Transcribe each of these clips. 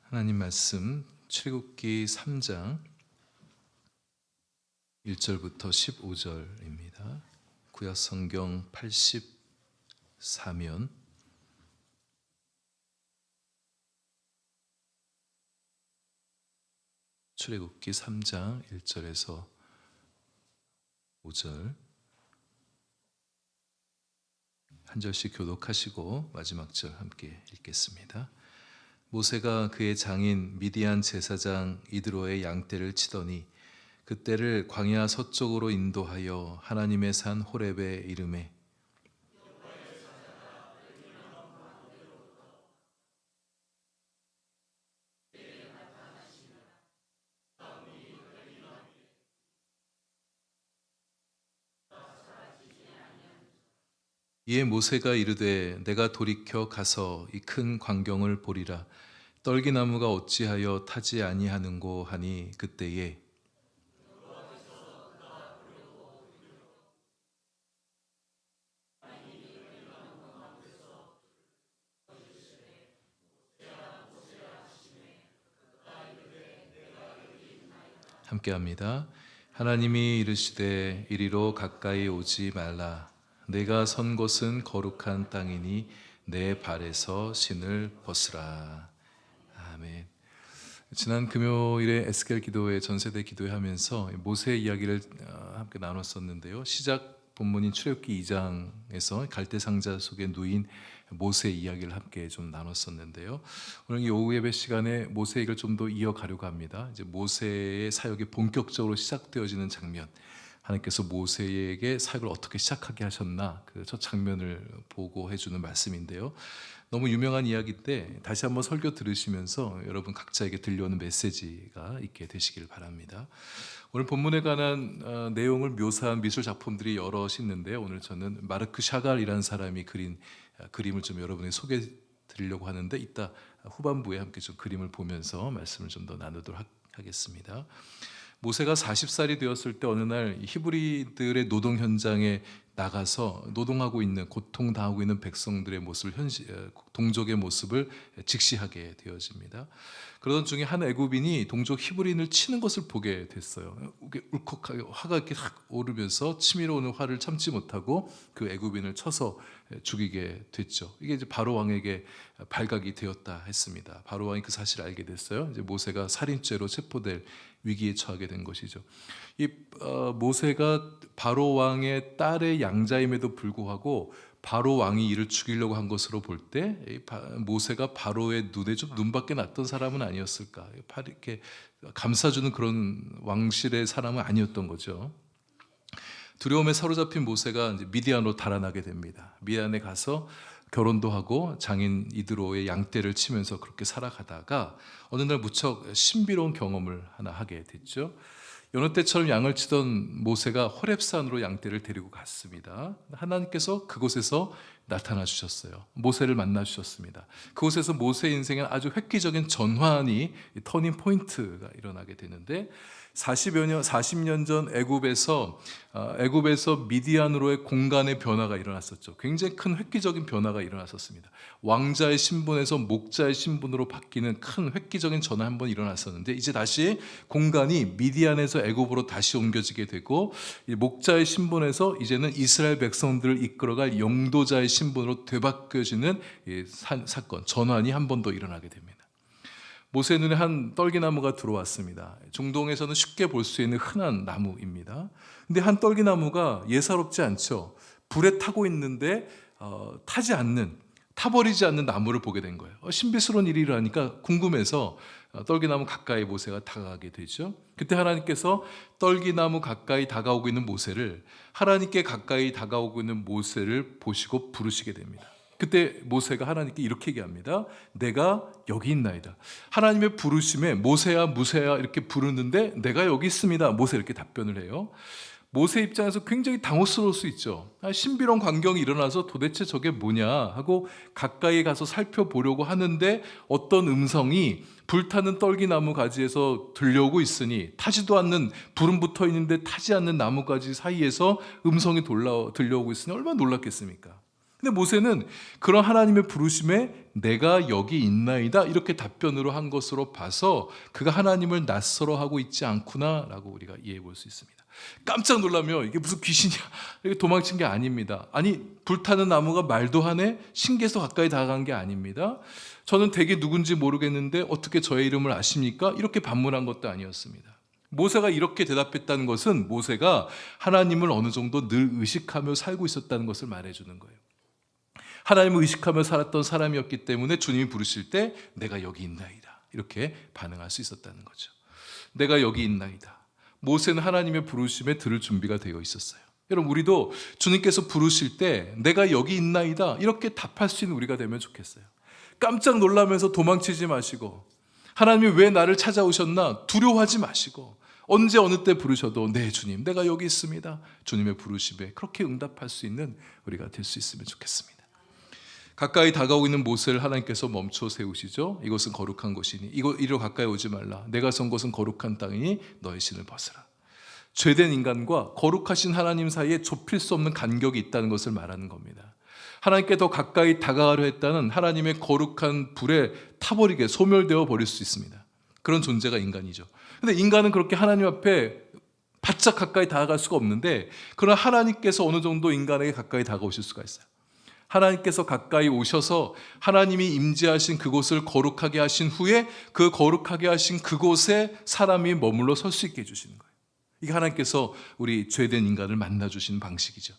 하나님 말씀 출애굽기 3장 1절부터 15절입니다. 구약 성경 84면 출애굽기 3장 1절에서 5절 한 절씩 교독하시고 마지막 절 함께 읽겠습니다. 모세가 그의 장인 미디안 제사장 이드로의 양떼를 치더니 그떼를 광야 서쪽으로 인도하여 하나님의 산 호렙에 이르매 이에 모세가 이르되 내가 돌이켜 가서 이 큰 광경을 보리라. 떨기나무가 어찌하여 타지 아니하는고 하니 그때에 함께합니다. 하나님이 이르시되 이리로 가까이 오지 말라. 내가 선 곳은 거룩한 땅이니 내 발에서 신을 벗으라. 아멘. 지난 금요일에 에스겔 기도회 전세대 기도회 하면서 모세 이야기를 함께 나눴었는데요. 시작 본문인 출애굽기 2장에서 갈대 상자 속에 누인 모세 이야기를 함께 좀 나눴었는데요. 오늘 이 오후 예배 시간에 모세 얘기를 좀 더 이어가려고 합니다. 이제 모세의 사역이 본격적으로 시작되어지는 장면, 하나님께서 모세에게 사역을 어떻게 시작하게 하셨나 그 첫 장면을 보고해 주는 말씀인데요. 너무 유명한 이야기인데 다시 한번 설교 들으시면서 여러분 각자에게 들려오는 메시지가 있게 되시길 바랍니다. 오늘 본문에 관한 내용을 묘사한 미술 작품들이 여럿이 있는데 오늘 저는 마르크 샤갈이라는 사람이 그린 그림을 좀 여러분에게 소개해 드리려고 하는데 이따 후반부에 함께 좀 그림을 보면서 말씀을 좀 더 나누도록 하겠습니다. 모세가 40살이 되었을 때 어느 날 히브리들의 노동 현장에 나가서 노동하고 있는 고통당하고 있는 백성들의 모습을 동족의 모습을 직시하게 되어집니다. 그러던 중에 한 애굽인이 동족 히브리인을 치는 것을 보게 됐어요. 울컥하게 화가 이렇게 확 오르면서 치밀어 오는 화를 참지 못하고 그 애굽인을 쳐서 죽이게 됐죠. 이게 이제 바로 왕에게 발각이 되었다 했습니다. 바로 왕이 그 사실을 알게 됐어요. 이제 모세가 살인죄로 체포될 위기에 처하게 된 것이죠. 이 모세가 바로 왕의 딸의 양자임에도 불구하고 바로 왕이 이를 죽이려고 한 것으로 볼 때 모세가 바로의 눈에 좀 눈밖에 났던 사람은 아니었을까? 이렇게 감싸주는 그런 왕실의 사람은 아니었던 거죠. 두려움에 사로잡힌 모세가 이제 미디안으로 달아나게 됩니다. 미디안에 가서 결혼도 하고 장인 이드로의 양떼를 치면서 그렇게 살아가다가 어느 날 무척 신비로운 경험을 하나 하게 됐죠. 여느 때처럼 양을 치던 모세가 호렙산으로 양떼를 데리고 갔습니다. 하나님께서 그곳에서 나타나 주셨어요. 모세를 만나 주셨습니다. 그곳에서 모세의 인생에 아주 획기적인 전환이 터닝 포인트가 일어나게 되는데 40년 전 애굽에서 미디안으로의 공간의 변화가 일어났었죠. 굉장히 큰 획기적인 변화가 일어났었습니다. 왕자의 신분에서 목자의 신분으로 바뀌는 큰 획기적인 전화 한번 일어났었는데 이제 다시 공간이 미디안에서 애굽으로 다시 옮겨지게 되고 목자의 신분에서 이제는 이스라엘 백성들을 이끌어갈 영도자의 신분으로 되바뀌어지는 사건, 전환이 한 번 더 일어나게 됩니다. 모세 눈에 한 떨기나무가 들어왔습니다. 중동에서는 쉽게 볼 수 있는 흔한 나무입니다. 근데 한 떨기나무가 예사롭지 않죠. 불에 타고 있는데 타버리지 않는 나무를 보게 된 거예요. 신비스러운 일이라니까 궁금해서 떨기나무 가까이 모세가 다가가게 되죠. 그때 하나님께서 떨기나무 가까이 다가오고 있는 모세를 하나님께 가까이 다가오고 있는 모세를 보시고 부르시게 됩니다. 그때 모세가 하나님께 이렇게 얘기합니다. 내가 여기 있나이다. 하나님의 부르심에 모세야 무세야 이렇게 부르는데 내가 여기 있습니다. 모세 이렇게 답변을 해요. 모세 입장에서 굉장히 당혹스러울 수 있죠. 신비로운 광경이 일어나서 도대체 저게 뭐냐 하고 가까이 가서 살펴보려고 하는데 어떤 음성이 불타는 떨기나무 가지에서 들려오고 있으니 타지도 않는 불은 붙어 있는데 타지 않는 나무가지 사이에서 음성이 들려오고 있으니 얼마나 놀랐겠습니까? 근데 모세는 그런 하나님의 부르심에 내가 여기 있나이다 이렇게 답변으로 한 것으로 봐서 그가 하나님을 낯설어하고 있지 않구나라고 우리가 이해해 볼 수 있습니다. 깜짝 놀라며 이게 무슨 귀신이야 이렇게 도망친 게 아닙니다. 아니 불타는 나무가 말도 하네 신기해서 가까이 다가간 게 아닙니다. 저는 대개 누군지 모르겠는데 어떻게 저의 이름을 아십니까? 이렇게 반문한 것도 아니었습니다. 모세가 이렇게 대답했다는 것은 모세가 하나님을 어느 정도 늘 의식하며 살고 있었다는 것을 말해주는 거예요. 하나님을 의식하며 살았던 사람이었기 때문에 주님이 부르실 때 내가 여기 있나이다 이렇게 반응할 수 있었다는 거죠. 내가 여기 있나이다. 모세는 하나님의 부르심에 들을 준비가 되어 있었어요. 여러분 우리도 주님께서 부르실 때 내가 여기 있나이다 이렇게 답할 수 있는 우리가 되면 좋겠어요. 깜짝 놀라면서 도망치지 마시고 하나님이 왜 나를 찾아오셨나 두려워하지 마시고 언제 어느 때 부르셔도 네 주님 내가 여기 있습니다. 주님의 부르심에 그렇게 응답할 수 있는 우리가 될 수 있으면 좋겠습니다. 가까이 다가오고 있는 모세를 하나님께서 멈춰 세우시죠. 이것은 거룩한 곳이니 이리로 가까이 오지 말라. 내가 선 곳은 거룩한 땅이니 너의 신을 벗으라. 죄된 인간과 거룩하신 하나님 사이에 좁힐 수 없는 간격이 있다는 것을 말하는 겁니다. 하나님께 더 가까이 다가가려 했다는 하나님의 거룩한 불에 타버리게 소멸되어 버릴 수 있습니다. 그런 존재가 인간이죠. 그런데 인간은 그렇게 하나님 앞에 바짝 가까이 다가갈 수가 없는데 그러나 하나님께서 어느 정도 인간에게 가까이 다가오실 수가 있어요. 하나님께서 가까이 오셔서 하나님이 임재하신 그곳을 거룩하게 하신 후에 그 거룩하게 하신 그곳에 사람이 머물러 설 수 있게 해주시는 거예요. 이게 하나님께서 우리 죄된 인간을 만나주시는 방식이죠.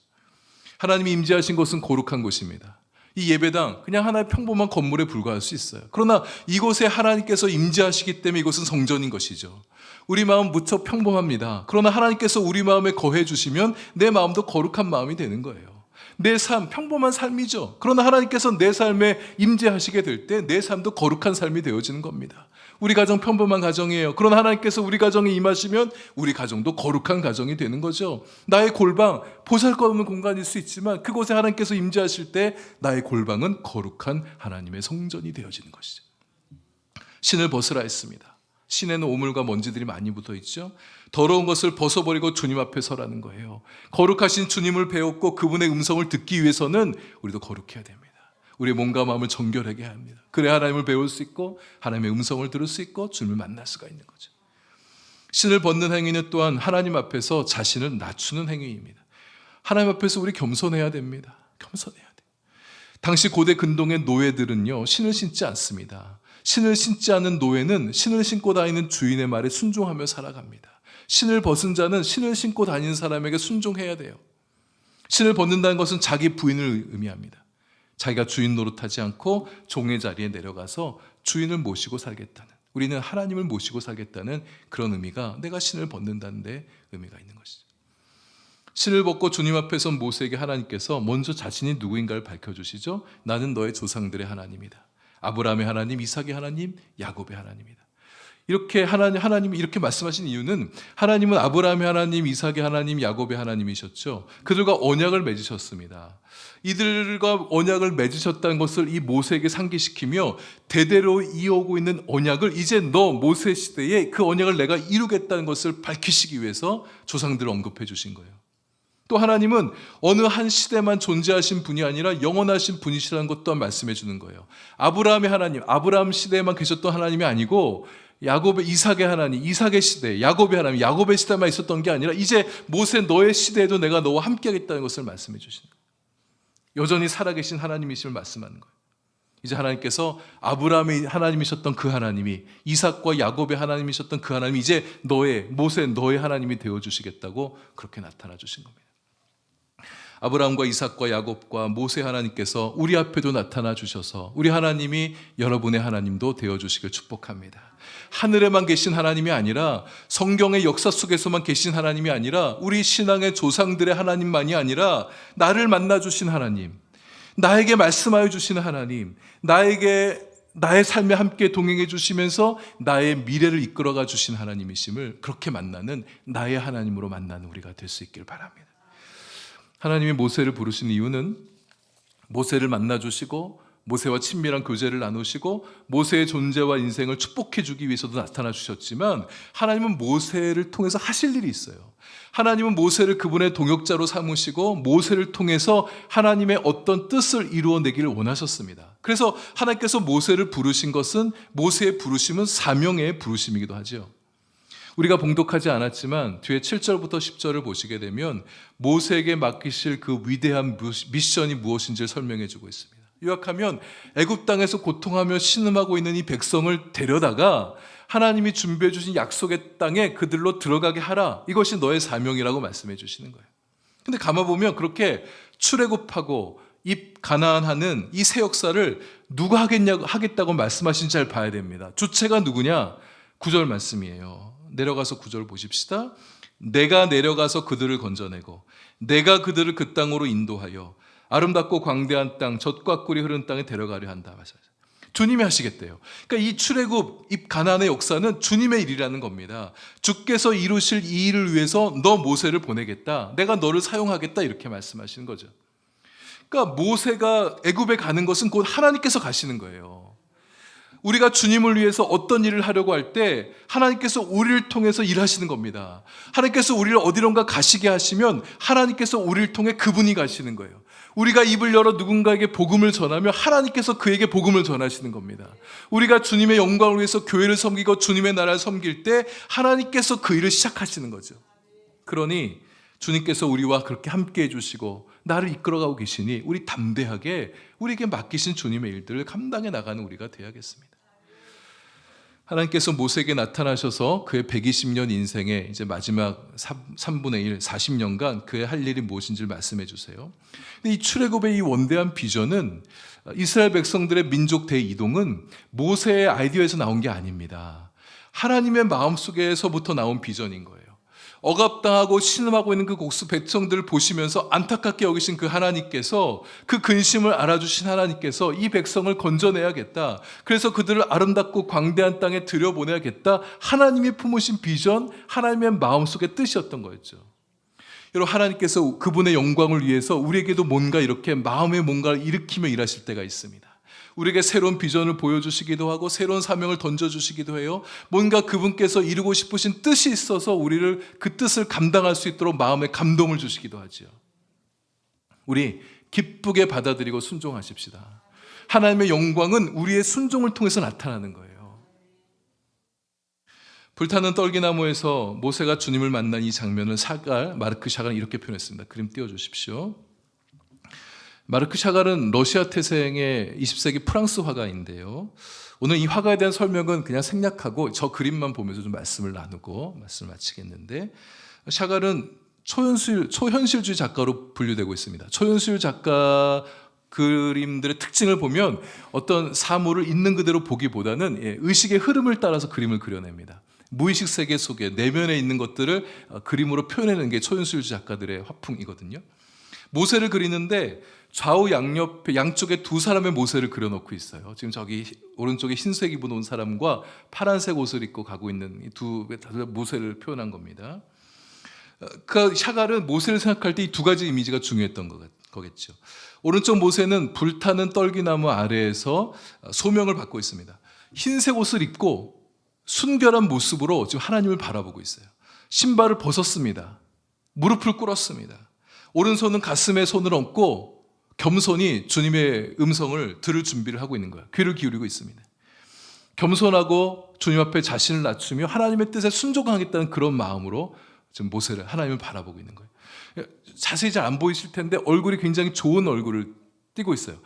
하나님이 임재하신 곳은 거룩한 곳입니다. 이 예배당 그냥 하나의 평범한 건물에 불과할 수 있어요. 그러나 이곳에 하나님께서 임재하시기 때문에 이곳은 성전인 것이죠. 우리 마음 무척 평범합니다. 그러나 하나님께서 우리 마음에 거해 주시면 내 마음도 거룩한 마음이 되는 거예요. 내 삶, 평범한 삶이죠. 그러나 하나님께서 내 삶에 임재하시게 될 때 내 삶도 거룩한 삶이 되어지는 겁니다. 우리 가정 평범한 가정이에요. 그러나 하나님께서 우리 가정에 임하시면 우리 가정도 거룩한 가정이 되는 거죠. 나의 골방, 보잘것없는 공간일 수 있지만 그곳에 하나님께서 임재하실 때 나의 골방은 거룩한 하나님의 성전이 되어지는 것이죠. 신을 벗으라 했습니다. 신에는 오물과 먼지들이 많이 붙어 있죠. 더러운 것을 벗어버리고 주님 앞에 서라는 거예요. 거룩하신 주님을 배웠고 그분의 음성을 듣기 위해서는 우리도 거룩해야 됩니다. 우리의 몸과 마음을 정결하게 해야 합니다. 그래야 하나님을 배울 수 있고 하나님의 음성을 들을 수 있고 주님을 만날 수가 있는 거죠. 신을 벗는 행위는 또한 하나님 앞에서 자신을 낮추는 행위입니다. 하나님 앞에서 우리 겸손해야 됩니다. 겸손해야 돼요. 당시 고대 근동의 노예들은요 신을 신지 않습니다. 신을 신지 않은 노예는 신을 신고 다니는 주인의 말에 순종하며 살아갑니다. 신을 벗은 자는 신을 신고 다니는 사람에게 순종해야 돼요. 신을 벗는다는 것은 자기 부인을 의미합니다. 자기가 주인 노릇하지 않고 종의 자리에 내려가서 주인을 모시고 살겠다는, 우리는 하나님을 모시고 살겠다는 그런 의미가 내가 신을 벗는다는 데 의미가 있는 것이죠. 신을 벗고 주님 앞에 선 모세에게 하나님께서 먼저 자신이 누구인가를 밝혀주시죠. 나는 너의 조상들의 하나님이다. 아브라함의 하나님, 이삭의 하나님, 야곱의 하나님이다. 이렇게 하나님이 이렇게 말씀하신 이유는 하나님은 아브라함의 하나님, 이삭의 하나님, 야곱의 하나님이셨죠. 그들과 언약을 맺으셨습니다. 이들과 언약을 맺으셨다는 것을 이 모세에게 상기시키며 대대로 이어오고 있는 언약을 이제 너 모세 시대에 그 언약을 내가 이루겠다는 것을 밝히시기 위해서 조상들을 언급해 주신 거예요. 또 하나님은 어느 한 시대만 존재하신 분이 아니라 영원하신 분이시라는 것 또한 말씀해 주는 거예요. 아브라함의 하나님, 아브라함 시대에만 계셨던 하나님이 아니고 야곱의 이삭의 하나님, 이삭의 시대, 야곱의 하나님, 야곱의 시대만 있었던 게 아니라 이제 모세 너의 시대에도 내가 너와 함께 하겠다는 것을 말씀해 주시는 거예요. 여전히 살아계신 하나님이심을 말씀하는 거예요. 이제 하나님께서 아브라함의 하나님이셨던 그 하나님이, 이삭과 야곱의 하나님이셨던 그 하나님이 이제 모세 너의 하나님이 되어주시겠다고 그렇게 나타나 주신 겁니다. 아브라함과 이삭과 야곱과 모세 하나님께서 우리 앞에도 나타나 주셔서 우리 하나님이 여러분의 하나님도 되어주시길 축복합니다. 하늘에만 계신 하나님이 아니라 성경의 역사 속에서만 계신 하나님이 아니라 우리 신앙의 조상들의 하나님만이 아니라 나를 만나주신 하나님, 나에게 말씀하여 주시는 하나님, 나의 삶에 함께 동행해 주시면서 나의 미래를 이끌어가 주신 하나님이심을 그렇게 만나는 나의 하나님으로 만나는 우리가 될 수 있길 바랍니다. 하나님이 모세를 부르신 이유는 모세를 만나주시고 모세와 친밀한 교제를 나누시고 모세의 존재와 인생을 축복해 주기 위해서도 나타나 주셨지만 하나님은 모세를 통해서 하실 일이 있어요. 하나님은 모세를 그분의 동역자로 삼으시고 모세를 통해서 하나님의 어떤 뜻을 이루어내기를 원하셨습니다. 그래서 하나님께서 모세를 부르신 것은, 모세의 부르심은 사명의 부르심이기도 하죠. 우리가 봉독하지 않았지만 뒤에 7절부터 10절을 보시게 되면 모세에게 맡기실 그 위대한 미션이 무엇인지를 설명해 주고 있습니다. 요약하면 애굽 땅에서 고통하며 신음하고 있는 이 백성을 데려다가 하나님이 준비해 주신 약속의 땅에 그들로 들어가게 하라. 이것이 너의 사명이라고 말씀해 주시는 거예요. 근데 가만 보면 그렇게 출애굽하고 입 가나안하는 이 새 역사를 누가 하겠다고 말씀하신지 잘 봐야 됩니다. 주체가 누구냐? 9절 말씀이에요. 내려가서 9절 보십시다. 내가 내려가서 그들을 건져내고 내가 그들을 그 땅으로 인도하여 아름답고 광대한 땅, 젖과 꿀이 흐르는 땅에 데려가려 한다. 주님이 하시겠대요. 그러니까 이 출애굽, 입 가나안의 역사는 주님의 일이라는 겁니다. 주께서 이루실 이 일을 위해서 너 모세를 보내겠다. 내가 너를 사용하겠다. 이렇게 말씀하시는 거죠. 그러니까 모세가 애굽에 가는 것은 곧 하나님께서 가시는 거예요. 우리가 주님을 위해서 어떤 일을 하려고 할 때 하나님께서 우리를 통해서 일하시는 겁니다. 하나님께서 우리를 어디론가 가시게 하시면 하나님께서 우리를 통해 그분이 가시는 거예요. 우리가 입을 열어 누군가에게 복음을 전하며 하나님께서 그에게 복음을 전하시는 겁니다. 우리가 주님의 영광을 위해서 교회를 섬기고 주님의 나라를 섬길 때 하나님께서 그 일을 시작하시는 거죠. 그러니 주님께서 우리와 그렇게 함께 해주시고 나를 이끌어가고 계시니 우리 담대하게 우리에게 맡기신 주님의 일들을 감당해 나가는 우리가 되어야겠습니다. 하나님께서 모세에게 나타나셔서 그의 120년 인생의 이제 마지막 3분의 1, 40년간 그의 할 일이 무엇인지를 말씀해 주세요. 근데 이 출애굽의 이 원대한 비전은 이스라엘 백성들의 민족 대이동은 모세의 아이디어에서 나온 게 아닙니다. 하나님의 마음속에서부터 나온 비전인 거예요. 억압당하고 신음하고 있는 그 곡수 백성들을 보시면서 안타깝게 여기신 그 하나님께서, 그 근심을 알아주신 하나님께서 이 백성을 건져내야겠다, 그래서 그들을 아름답고 광대한 땅에 들여보내야겠다, 하나님이 품으신 비전, 하나님의 마음속의 뜻이었던 거였죠. 여러분, 하나님께서 그분의 영광을 위해서 우리에게도 뭔가 이렇게 마음에 뭔가를 일으키며 일하실 때가 있습니다. 우리에게 새로운 비전을 보여주시기도 하고 새로운 사명을 던져주시기도 해요. 뭔가 그분께서 이루고 싶으신 뜻이 있어서 우리를 그 뜻을 감당할 수 있도록 마음에 감동을 주시기도 하죠. 우리 기쁘게 받아들이고 순종하십시다. 하나님의 영광은 우리의 순종을 통해서 나타나는 거예요. 불타는 떨기나무에서 모세가 주님을 만난 이 장면을 마르크 샤갈은 이렇게 표현했습니다. 그림 띄워주십시오. 마르크 샤갈은 러시아 태생의 20세기 프랑스 화가인데요. 오늘 이 화가에 대한 설명은 그냥 생략하고 저 그림만 보면서 좀 말씀을 나누고 말씀을 마치겠는데, 샤갈은 초현실주의 작가로 분류되고 있습니다. 초현실 작가 그림들의 특징을 보면 어떤 사물을 있는 그대로 보기보다는 의식의 흐름을 따라서 그림을 그려냅니다. 무의식 세계 속에 내면에 있는 것들을 그림으로 표현하는 게 초현실주의 작가들의 화풍이거든요. 모세를 그리는데 좌우 양쪽에 두 사람의 모세를 그려놓고 있어요. 지금 저기 오른쪽에 흰색 입은 온 사람과 파란색 옷을 입고 가고 있는 이 두 모세를 표현한 겁니다. 그 샤갈은 모세를 생각할 때 이 두 가지 이미지가 중요했던 거겠죠. 오른쪽 모세는 불타는 떨기나무 아래에서 소명을 받고 있습니다. 흰색 옷을 입고 순결한 모습으로 지금 하나님을 바라보고 있어요. 신발을 벗었습니다. 무릎을 꿇었습니다. 오른손은 가슴에 손을 얹고 겸손히 주님의 음성을 들을 준비를 하고 있는 거예요. 귀를 기울이고 있습니다. 겸손하고 주님 앞에 자신을 낮추며 하나님의 뜻에 순종하겠다는 그런 마음으로 지금 모세를, 하나님을 바라보고 있는 거예요. 자세히 잘 안 보이실 텐데 얼굴이 굉장히 좋은 얼굴을 띠고 있어요.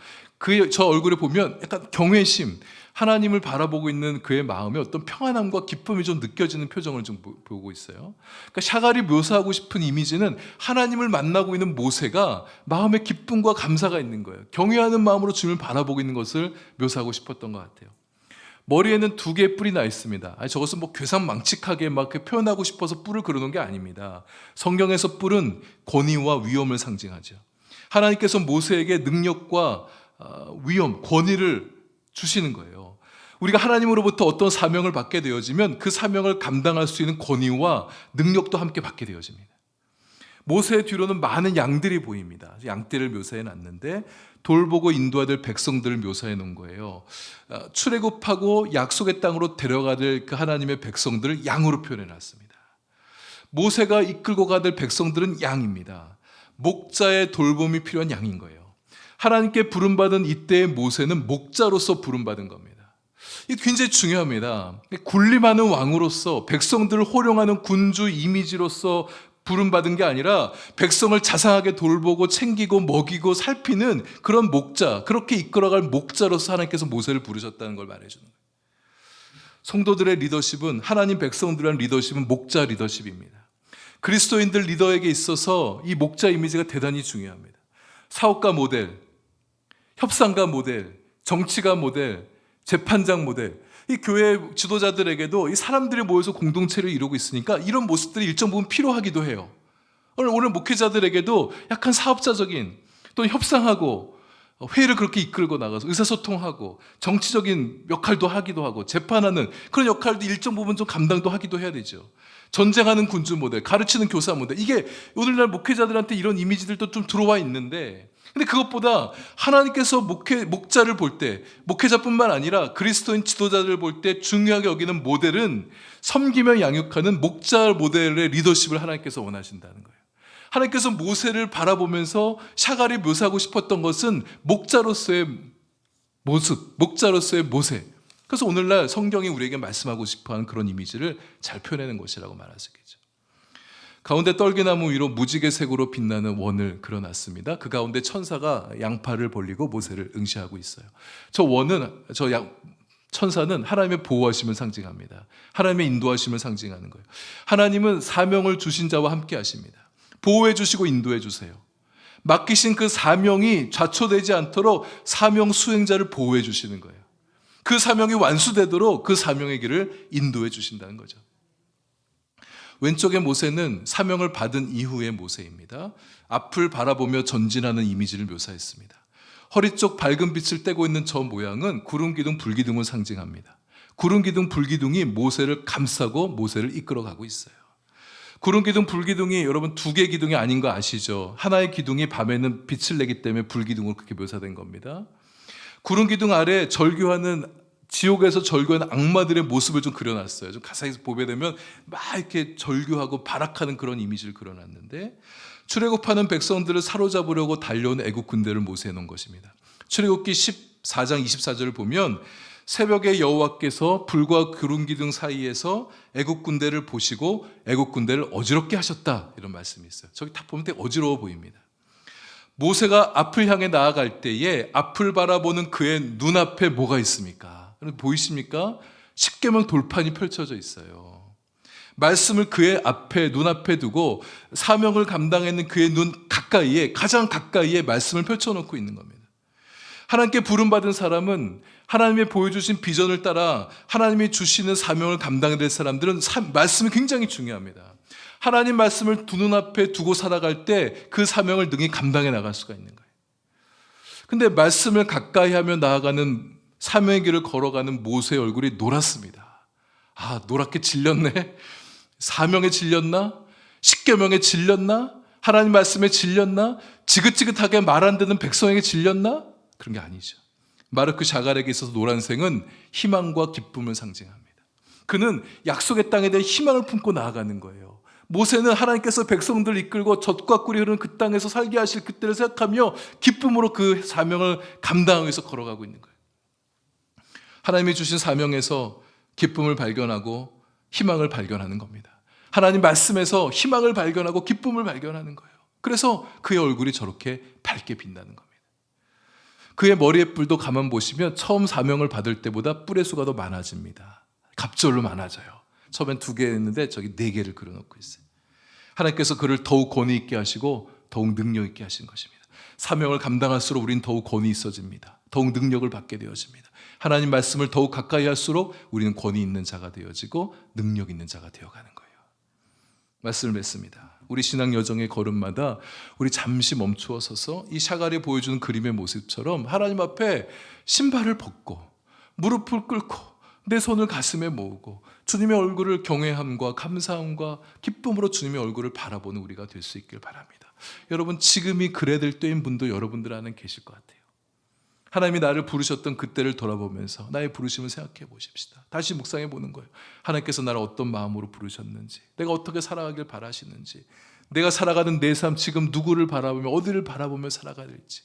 저 얼굴에 보면 약간 경외심, 하나님을 바라보고 있는 그의 마음에 어떤 평안함과 기쁨이 좀 느껴지는 표정을 좀 보고 있어요. 그러니까 샤갈이 묘사하고 싶은 이미지는 하나님을 만나고 있는 모세가 마음에 기쁨과 감사가 있는 거예요. 경외하는 마음으로 주님을 바라보고 있는 것을 묘사하고 싶었던 것 같아요. 머리에는 두 개의 뿔이 나 있습니다. 저것은 괴상망측하게 막 표현하고 싶어서 뿔을 그려놓은 게 아닙니다. 성경에서 뿔은 권위와 위엄을 상징하죠. 하나님께서 모세에게 능력과 위엄, 권위를 주시는 거예요. 우리가 하나님으로부터 어떤 사명을 받게 되어지면 그 사명을 감당할 수 있는 권위와 능력도 함께 받게 되어집니다. 모세의 뒤로는 많은 양들이 보입니다. 양떼를 묘사해 놨는데 돌보고 인도해야 될 백성들을 묘사해 놓은 거예요. 출애굽하고 약속의 땅으로 데려가야 될 그 하나님의 백성들을 양으로 표현해 놨습니다. 모세가 이끌고 가야 될 백성들은 양입니다. 목자의 돌봄이 필요한 양인 거예요. 하나님께 부름받은 이때의 모세는 목자로서 부름받은 겁니다. 이게 굉장히 중요합니다. 군림하는 왕으로서 백성들을 호령하는 군주 이미지로서 부름받은 게 아니라 백성을 자상하게 돌보고 챙기고 먹이고 살피는 그런 목자, 그렇게 이끌어갈 목자로서 하나님께서 모세를 부르셨다는 걸 말해주는 거예요. 성도들의 리더십은, 하나님 백성들의 리더십은 목자 리더십입니다. 그리스도인들 리더에게 있어서 이 목자 이미지가 대단히 중요합니다. 사업가 모델, 협상가 모델, 정치가 모델, 재판장 모델, 이 교회 지도자들에게도 이 사람들이 모여서 공동체를 이루고 있으니까 이런 모습들이 일정 부분 필요하기도 해요. 오늘 목회자들에게도 약간 사업자적인, 또 협상하고 회의를 그렇게 이끌고 나가서 의사소통하고 정치적인 역할도 하기도 하고 재판하는 그런 역할도 일정 부분 좀 감당도 하기도 해야 되죠. 전쟁하는 군주 모델, 가르치는 교사 모델, 이게 오늘날 목회자들한테 이런 이미지들도 좀 들어와 있는데, 근데 그것보다 하나님께서 목자를 볼 때, 목회자뿐만 아니라 그리스도인 지도자들을 볼 때 중요하게 여기는 모델은 섬기며 양육하는 목자 모델의 리더십을 하나님께서 원하신다는 거예요. 하나님께서 모세를 바라보면서 샤갈이 묘사하고 싶었던 것은 목자로서의 모습, 목자로서의 모세. 그래서 오늘날 성경이 우리에게 말씀하고 싶어하는 그런 이미지를 잘 표현하는 것이라고 말할 수 있겠죠. 가운데 떨기나무 위로 무지개색으로 빛나는 원을 그려놨습니다. 그 가운데 천사가 양팔을 벌리고 모세를 응시하고 있어요. 천사는 하나님의 보호하심을 상징합니다. 하나님의 인도하심을 상징하는 거예요. 하나님은 사명을 주신 자와 함께 하십니다. 보호해 주시고 인도해 주세요. 맡기신 그 사명이 좌초되지 않도록 사명 수행자를 보호해 주시는 거예요. 그 사명이 완수되도록 그 사명의 길을 인도해 주신다는 거죠. 왼쪽의 모세는 사명을 받은 이후의 모세입니다. 앞을 바라보며 전진하는 이미지를 묘사했습니다. 허리 쪽 밝은 빛을 떼고 있는 저 모양은 구름기둥, 불기둥을 상징합니다. 구름기둥, 불기둥이 모세를 감싸고 모세를 이끌어가고 있어요. 구름기둥, 불기둥이 여러분 두 개의 기둥이 아닌 거 아시죠? 하나의 기둥이 밤에는 빛을 내기 때문에 불기둥으로 그렇게 묘사된 겁니다. 구름기둥 아래 지옥에서 절규하는 악마들의 모습을 좀 그려놨어요. 좀 가사에서 보게 되면 막 이렇게 절규하고 발악하는 그런 이미지를 그려놨는데, 출애굽하는 백성들을 사로잡으려고 달려온 애국 군대를 모세해 놓은 것입니다. 출애굽기 14장 24절을 보면 새벽에 여호와께서 불과 구름기둥 사이에서 애국 군대를 보시고 애국 군대를 어지럽게 하셨다, 이런 말씀이 있어요. 저기 딱 보면 되게 어지러워 보입니다. 모세가 앞을 향해 나아갈 때에 앞을 바라보는 그의 눈앞에 뭐가 있습니까? 보이십니까? 십계명 돌판이 펼쳐져 있어요. 말씀을 그의 앞에, 눈앞에 두고 사명을 감당하는 그의 눈 가까이에, 가장 가까이에 말씀을 펼쳐놓고 있는 겁니다. 하나님께 부름받은 사람은 하나님이 보여주신 비전을 따라 하나님이 주시는 사명을 감당해야 될 사람들은 말씀이 굉장히 중요합니다. 하나님 말씀을 두 눈앞에 두고 살아갈 때 그 사명을 능히 감당해 나갈 수가 있는 거예요. 근데 말씀을 가까이 하며 나아가는 사명의 길을 걸어가는 모세의 얼굴이 노랗습니다. 아, 노랗게 질렸네. 사명에 질렸나? 십계명에 질렸나? 하나님 말씀에 질렸나? 지긋지긋하게 말 안 듣는 백성에게 질렸나? 그런 게 아니죠. 마르크 샤갈에게 있어서 노란색은 희망과 기쁨을 상징합니다. 그는 약속의 땅에 대해 희망을 품고 나아가는 거예요. 모세는 하나님께서 백성들을 이끌고 젖과 꿀이 흐르는 그 땅에서 살게 하실 그때를 생각하며 기쁨으로 그 사명을 감당하기 위해서 걸어가고 있는 거예요. 하나님이 주신 사명에서 기쁨을 발견하고 희망을 발견하는 겁니다. 하나님 말씀에서 희망을 발견하고 기쁨을 발견하는 거예요. 그래서 그의 얼굴이 저렇게 밝게 빛나는 겁니다. 그의 머리의 뿔도 가만 보시면 처음 사명을 받을 때보다 뿔의 수가 더 많아집니다. 갑절로 많아져요. 처음엔 2개였는데 저기 4개를 그려놓고 있어요. 하나님께서 그를 더욱 권위 있게 하시고 더욱 능력 있게 하신 것입니다. 사명을 감당할수록 우리는 더욱 권위 있어집니다. 더욱 능력을 받게 되어집니다. 하나님 말씀을 더욱 가까이 할수록 우리는 권위 있는 자가 되어지고 능력 있는 자가 되어가는 거예요. 말씀을 맺습니다. 우리 신앙 여정의 걸음마다 우리 잠시 멈추어 서서 이 샤갈이 보여주는 그림의 모습처럼 하나님 앞에 신발을 벗고 무릎을 꿇고 내 손을 가슴에 모으고 주님의 얼굴을 경외함과 감사함과 기쁨으로 주님의 얼굴을 바라보는 우리가 될 수 있길 바랍니다. 여러분, 지금이 그래야 될 때인 분도 여러분들 안에 계실 것 같아요. 하나님이 나를 부르셨던 그때를 돌아보면서 나의 부르심을 생각해 보십시다. 다시 묵상해 보는 거예요. 하나님께서 나를 어떤 마음으로 부르셨는지, 내가 어떻게 살아가길 바라시는지, 내가 살아가는 내 삶 지금 누구를 바라보며 어디를 바라보며 살아가야 될지.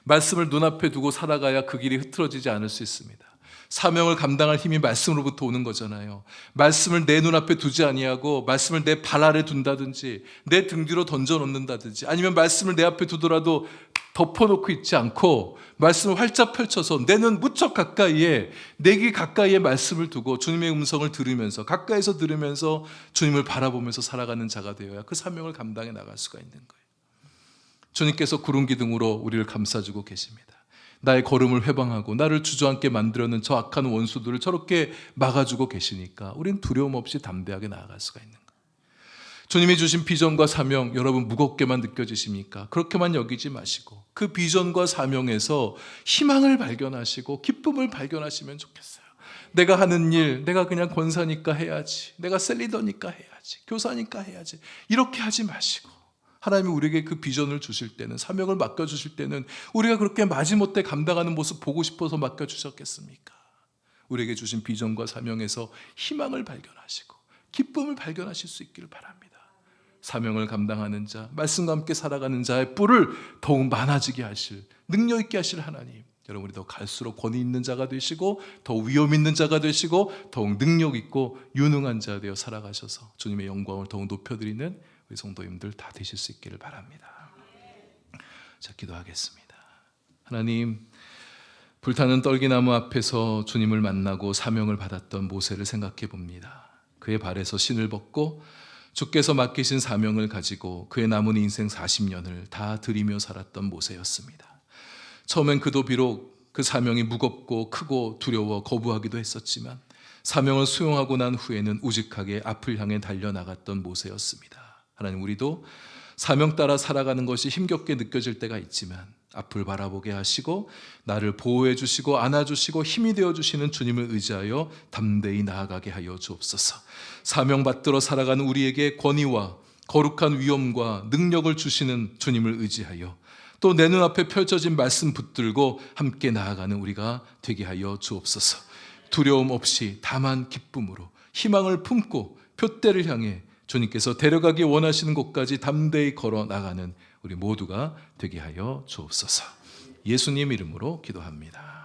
말씀을 눈앞에 두고 살아가야 그 길이 흐트러지지 않을 수 있습니다. 사명을 감당할 힘이 말씀으로부터 오는 거잖아요. 말씀을 내 눈앞에 두지 아니하고 말씀을 내 발 아래 둔다든지 내 등 뒤로 던져놓는다든지 아니면 말씀을 내 앞에 두더라도 덮어놓고 있지 않고 말씀을 활짝 펼쳐서 내 눈 무척 가까이에, 내 귀 가까이에 말씀을 두고 주님의 음성을 들으면서, 가까이서 들으면서 주님을 바라보면서 살아가는 자가 되어야 그 사명을 감당해 나갈 수가 있는 거예요. 주님께서 구름 기둥으로 우리를 감싸주고 계십니다. 나의 걸음을 회방하고 나를 주저앉게 만들어놓은 저 악한 원수들을 저렇게 막아주고 계시니까 우리는 두려움 없이 담대하게 나아갈 수가 있는 거예요. 주님이 주신 비전과 사명, 여러분 무겁게만 느껴지십니까? 그렇게만 여기지 마시고 그 비전과 사명에서 희망을 발견하시고 기쁨을 발견하시면 좋겠어요. 내가 하는 일, 내가 그냥 권사니까 해야지, 내가 셀리더니까 해야지, 교사니까 해야지, 이렇게 하지 마시고 하나님이 우리에게 그 비전을 주실 때는, 사명을 맡겨주실 때는 우리가 그렇게 마지못해 감당하는 모습 보고 싶어서 맡겨주셨겠습니까? 우리에게 주신 비전과 사명에서 희망을 발견하시고 기쁨을 발견하실 수 있기를 바랍니다. 사명을 감당하는 자, 말씀과 함께 살아가는 자의 뿔을 더욱 많아지게 하실, 능력 있게 하실 하나님, 여러분이 더 갈수록 권위 있는 자가 되시고 더 위험 있는 자가 되시고 더욱 능력 있고 유능한 자 되어 살아가셔서 주님의 영광을 더욱 높여드리는 우리 성도님들 다 되실 수 있기를 바랍니다. 자, 기도하겠습니다. 하나님, 불타는 떨기나무 앞에서 주님을 만나고 사명을 받았던 모세를 생각해 봅니다. 그의 발에서 신을 벗고 주께서 맡기신 사명을 가지고 그의 남은 인생 40년을 다 드리며 살았던 모세였습니다. 처음엔 그도 비록 그 사명이 무겁고 크고 두려워 거부하기도 했었지만 사명을 수용하고 난 후에는 우직하게 앞을 향해 달려나갔던 모세였습니다. 하나님, 우리도 사명 따라 살아가는 것이 힘겹게 느껴질 때가 있지만 앞을 바라보게 하시고 나를 보호해 주시고 안아주시고 힘이 되어주시는 주님을 의지하여 담대히 나아가게 하여 주옵소서. 사명 받들어 살아가는 우리에게 권위와 거룩한 위엄과 능력을 주시는 주님을 의지하여 또 내 눈앞에 펼쳐진 말씀 붙들고 함께 나아가는 우리가 되게 하여 주옵소서. 두려움 없이 다만 기쁨으로 희망을 품고 표대를 향해 주님께서 데려가기 원하시는 곳까지 담대히 걸어 나가는 우리 모두가 되게 하여 주옵소서. 예수님 이름으로 기도합니다.